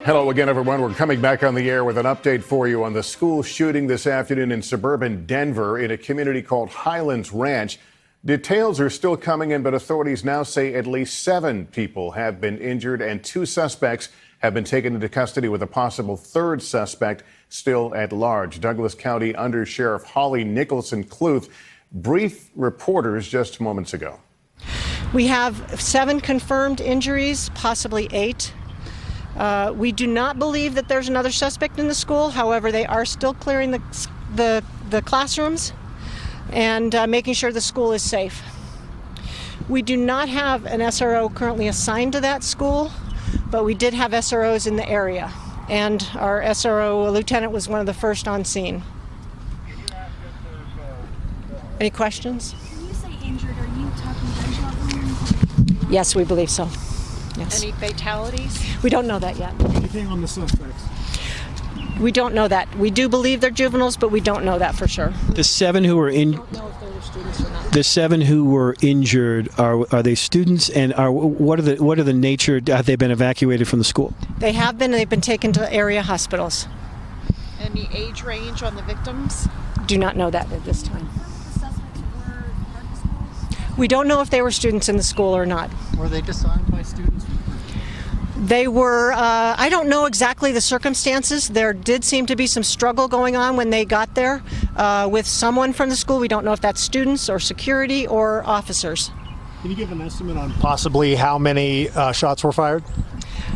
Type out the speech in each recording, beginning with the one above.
Hello again, everyone. We're coming back on the air with an update for you on the school shooting this afternoon in suburban Denver in a community called Highlands Ranch. Details are still coming in, but authorities now say at least 7 people have been injured and 2 suspects have been taken into custody with a possible 3rd suspect still at large. Douglas County Under Sheriff Holly Nicholson Cluth briefed reporters just moments ago. We have 7 confirmed injuries, possibly 8. We do not believe that there's another suspect in the school. However, they are still clearing the classrooms and making sure the school is safe. We do not have an SRO currently assigned to that school, but we did have SROs in the area, and our SRO lieutenant was one of the first on scene. Any questions? When you say injured, are you talking gunshot wounds? Yes, we believe so. Yes. Any fatalities? We don't know that yet. Anything on the suspects? We don't know that. We do believe they're juveniles, but we don't know that for sure. The 7 who were in. We don't know if they were students or not. The 7 who were injured are they students, and what are the nature? Have they been evacuated from the school? They have been. They've been taken to area hospitals. Any age range on the victims? Do not know that at this time. The suspects were part of the school? We don't know if they were students in the school or not. Were they disarmed by students? They were, I don't know exactly the circumstances. There did seem to be some struggle going on when they got there with someone from the school. We don't know if that's students or security or officers. Can you give an estimate on possibly how many shots were fired?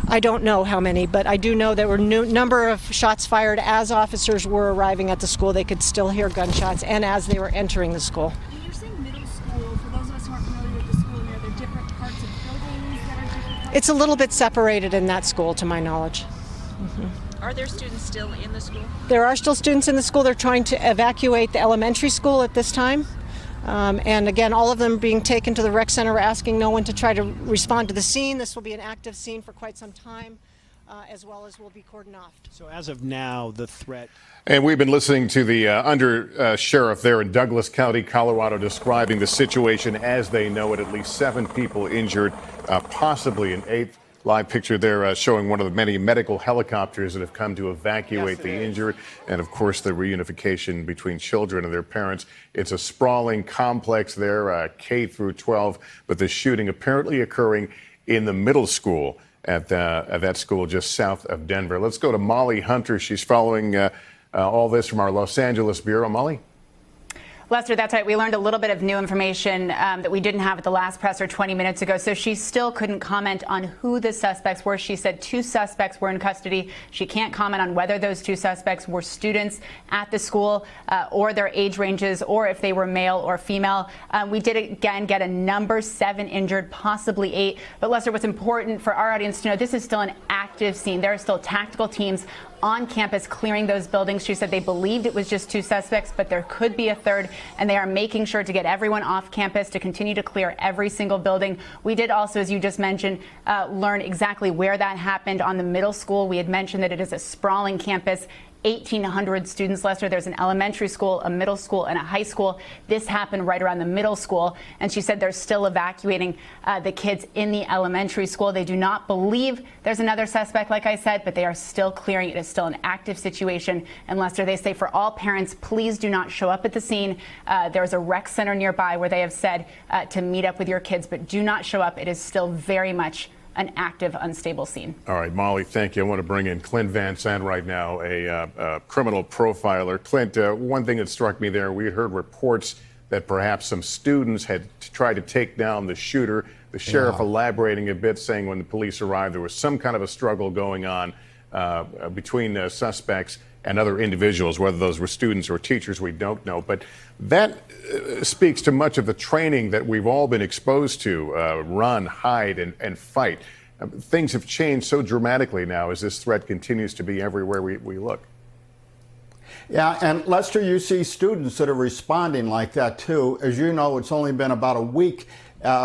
I don't know how many, but I do know there were number of shots fired as officers were arriving at the school. They could still hear gunshots, and as they were entering the school. When you're saying middle school, for those of us who aren't familiar with the school, are there different parts of buildings that are different parts? It's a little bit separated in that school, to my knowledge. Are there students still in the school? There are still students in the school. They're trying to evacuate the elementary school at this time. And again, all of them being taken to the rec center. We're asking no one to try to respond to the scene. This will be an active scene for quite some time, as well as will be cordoned off. So as of now, the threat. And we've been listening to the under sheriff there in Douglas County, Colorado, describing the situation as they know it. At least 7 people injured, possibly an 8th. Live picture there showing one of the many medical helicopters that have come to evacuate the injured. And, of course, the reunification between children and their parents. It's a sprawling complex there, K through 12. But the shooting apparently occurring in the middle school at that school just south of Denver. Let's go to Molly Hunter. She's following all this from our Los Angeles bureau. Molly? Lester, that's right. We learned a little bit of new information that we didn't have at the last presser 20 minutes ago. So she still couldn't comment on who the suspects were. She said 2 suspects were in custody. She can't comment on whether those 2 suspects were students at the school or their age ranges or if they were male or female. We did again get a number 7 injured, possibly 8. But Lester, what's important for our audience to know, this is still an active scene. There are still tactical teams on campus clearing those buildings. She said they believed it was just 2 suspects, but there could be a 3rd, and they are making sure to get everyone off campus to continue to clear every single building. We did also, as you just mentioned, learn exactly where that happened on the middle school. We had mentioned that it is a sprawling campus. 1,800 students, Lester. There's an elementary school, a middle school, and a high school. This happened right around the middle school, and she said they're still evacuating the kids in the elementary school. They do not believe there's another suspect, like I said, but they are still clearing. It is still an active situation. And Lester, they say for all parents, please do not show up at the scene. There's a rec center nearby where they have said to meet up with your kids, but do not show up. It is still very much an active, unstable scene. All right, Molly, thank you. I want to bring in Clint Van Sant right now, a criminal profiler. Clint, one thing that struck me there, we had heard reports that perhaps some students had tried to take down the shooter. The sheriff elaborating a bit, saying when the police arrived, there was some kind of a struggle going on between suspects and other individuals, whether those were students or teachers, we don't know. But that speaks to much of the training that we've all been exposed to, run, hide, and fight. Things have changed so dramatically now as this threat continues to be everywhere we look. Yeah, and Lester, you see students that are responding like that too. As you know, it's only been about a week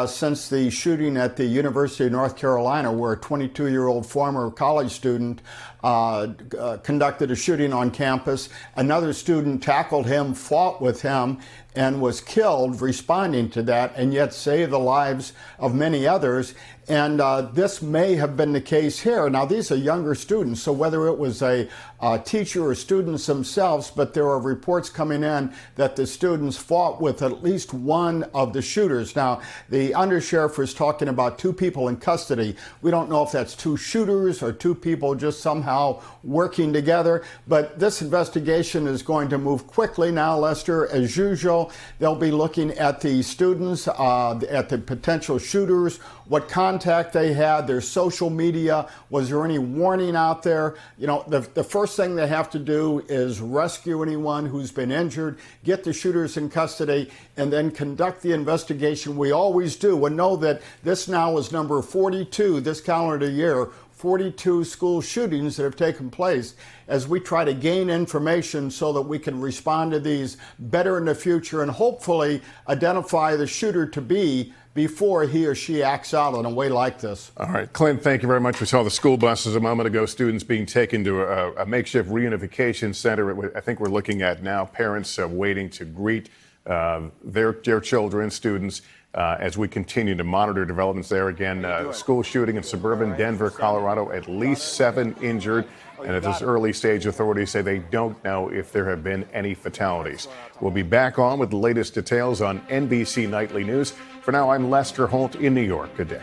since the shooting at the University of North Carolina, where a 22-year-old former college student conducted a shooting on campus. Another student tackled him, fought with him, and was killed responding to that, and yet saved the lives of many others. And this may have been the case here. Now, these are younger students, so whether it was a teacher or students themselves, but there are reports coming in that the students fought with at least one of the shooters. Now, the undersheriff was talking about 2 people in custody. We don't know if that's 2 shooters or 2 people just somehow working together, but this investigation is going to move quickly now, Lester. As usual, they'll be looking at the students, at the potential shooters, what contact they had, their social media. Was there any warning out there? You know, the first thing they have to do is rescue anyone who's been injured, get the shooters in custody, and then conduct the investigation we always do, and know that this now is number 42 this calendar year. 42 school shootings that have taken place, as we try to gain information so that we can respond to these better in the future and hopefully identify the shooter to be before he or she acts out in a way like this. All right, Clint, thank you very much. We saw the school buses a moment ago, students being taken to a makeshift reunification center. I think we're looking at now parents waiting to greet their children, students, as we continue to monitor developments there. Again, school shooting in suburban Denver, Colorado, at least 7 injured. And at this early stage, authorities say they don't know if there have been any fatalities. We'll be back on with the latest details on NBC Nightly News. For now, I'm Lester Holt in New York. Good day.